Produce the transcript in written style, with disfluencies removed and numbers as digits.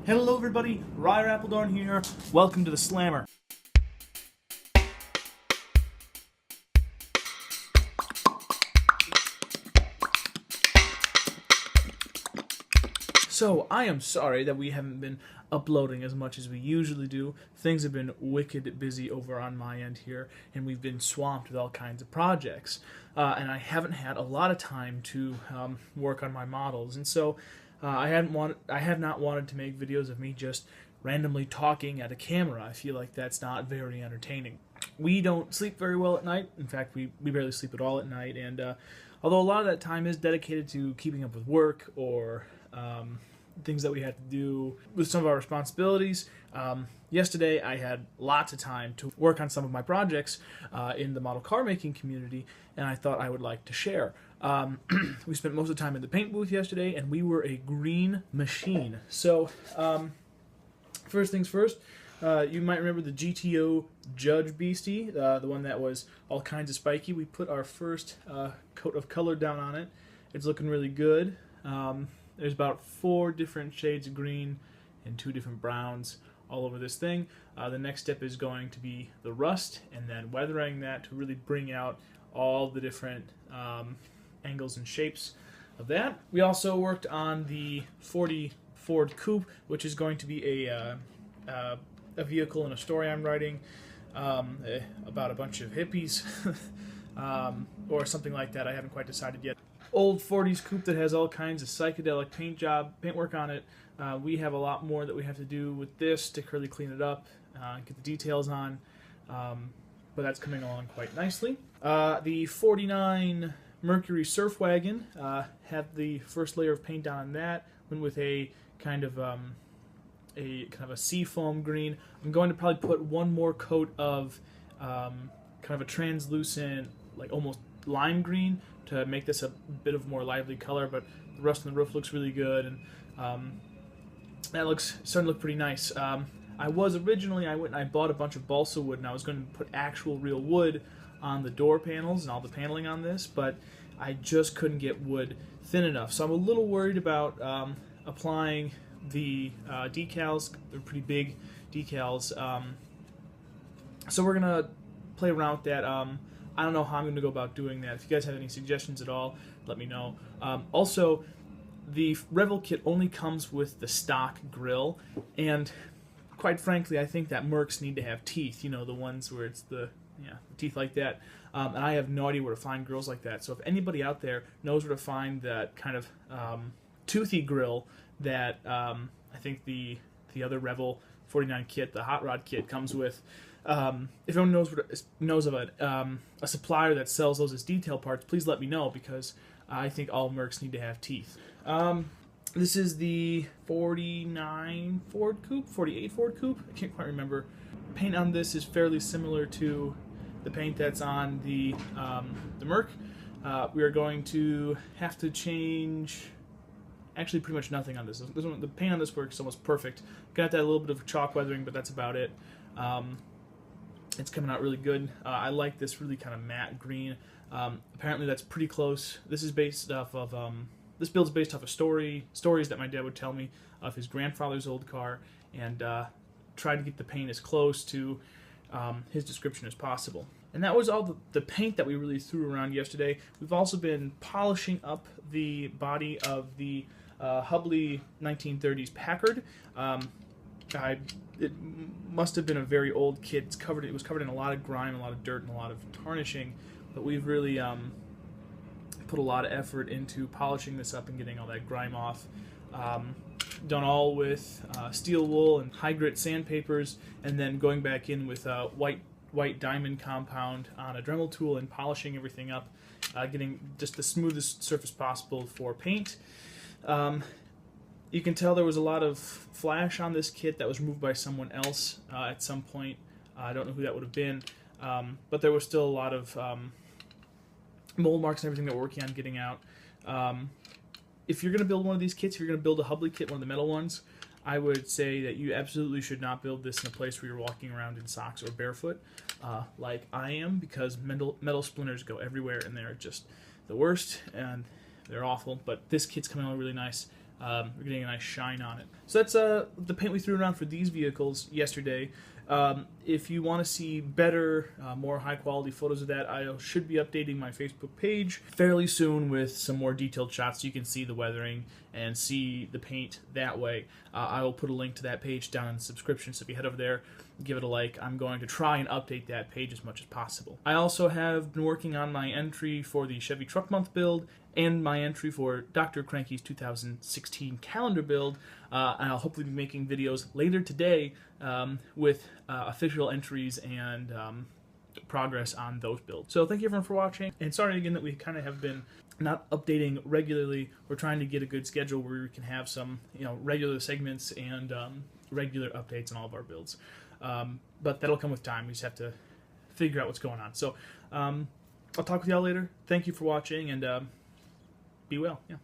Hello everybody, Ryer Appeldoorn here. Welcome to the Slammer. So, I am sorry that we haven't been uploading as much as we usually do. Things have been wicked busy over on my end here, and we've been swamped with all kinds of projects. And I haven't had a lot of time to work on my models, and so I have not wanted to make videos of me just randomly talking at a camera. I feel like that's not very entertaining. We don't sleep very well at night. In fact, we barely sleep at all at night, and although a lot of that time is dedicated to keeping up with work or things that we had to do with some of our responsibilities. Yesterday I had lots of time to work on some of my projects in the model car making community, and I thought I would like to share. We spent most of the time in the paint booth yesterday, and we were a green machine. So first things first, you might remember the GTO Judge Beastie, the one that was all kinds of spiky. We put our first coat of color down on it. It's looking really good. There's about 4 different shades of green and 2 different browns all over this thing. The next step is going to be the rust and then weathering that to really bring out all the different angles and shapes of that. We also worked on the 40 Ford Coupe, which is going to be a vehicle in a story I'm writing about a bunch of hippies or something like that. I haven't quite decided yet. Old 40s coupe that has all kinds of psychedelic paintwork on it. We have a lot more that we have to do with this to really clean it up, get the details on, but that's coming along quite nicely. The 49 Mercury Surf Wagon had the first layer of paint on that. Went with a kind of a seafoam green. I'm going to probably put one more coat of kind of a translucent, like almost lime green, to make this a bit of more lively color, but the rust on the roof looks really good, and that looks starting to look pretty nice. I went and I bought a bunch of balsa wood, and I was going to put actual real wood on the door panels and all the paneling on this, but I just couldn't get wood thin enough. So I'm a little worried about applying the decals. They're pretty big decals. So we're going to play around with that. I don't know how I'm going to go about doing that. If you guys have any suggestions at all, let me know. Also, the Revel kit only comes with the stock grill, and quite frankly, I think that Mercs need to have teeth. You know, the ones where it's the teeth like that. And I have no idea where to find grills like that. So if anybody out there knows where to find that kind of toothy grill that I think the other Revel 49 kit, the Hot Rod kit, comes with. If anyone knows of a supplier that sells those as detail parts, please let me know, because I think all Mercs need to have teeth. This is the 49 Ford Coupe, 48 Ford Coupe. I can't quite remember. Paint on this is fairly similar to the paint that's on the Merc. We are going to have to change actually pretty much nothing on this. The paint on this works almost perfect. Got that little bit of chalk weathering, but that's about it. It's coming out really good. I like this really kind of matte green. Apparently that's pretty close. This is based off of this build's based off of stories that my dad would tell me of his grandfather's old car, and tried to get the paint as close to his description as possible. And that was all the paint that we really threw around yesterday. We've also been polishing up the body of the Hubley 1930s Packard. It must have been a very old kit. It was covered in a lot of grime, a lot of dirt, and a lot of tarnishing, but we've really put a lot of effort into polishing this up and getting all that grime off. Done all with steel wool and high grit sandpapers, and then going back in with white diamond compound on a Dremel tool and polishing everything up, getting just the smoothest surface possible for paint. You can tell there was a lot of flash on this kit that was removed by someone else at some point. I don't know who that would have been, but there was still a lot of mold marks and everything that we're working on getting out. If you're going to build one of these kits, if you're going to build a Hubley kit, one of the metal ones, I would say that you absolutely should not build this in a place where you're walking around in socks or barefoot, like I am, because metal splinters go everywhere, and they're just the worst, and they're awful. But this kit's coming out really nice. We're getting a nice shine on it. So that's the paint we threw around for these vehicles yesterday. If you want to see better, more high-quality photos of that, I should be updating my Facebook page fairly soon with some more detailed shots so you can see the weathering and see the paint that way. I will put a link to that page down in the subscription, so if you head over there, give it a like. I'm going to try and update that page as much as possible. I also have been working on my entry for the Chevy Truck Month build and my entry for Dr. Cranky's 2016 calendar build, and I'll hopefully be making videos later today with official entries and progress on those builds. So thank you everyone for watching, and sorry again that we kind of have been not updating regularly. We're trying to get a good schedule where we can have some, regular segments and regular updates on all of our builds. But that'll come with time. We just have to figure out what's going on. So I'll talk with y'all later. Thank you for watching, and be well. Yeah.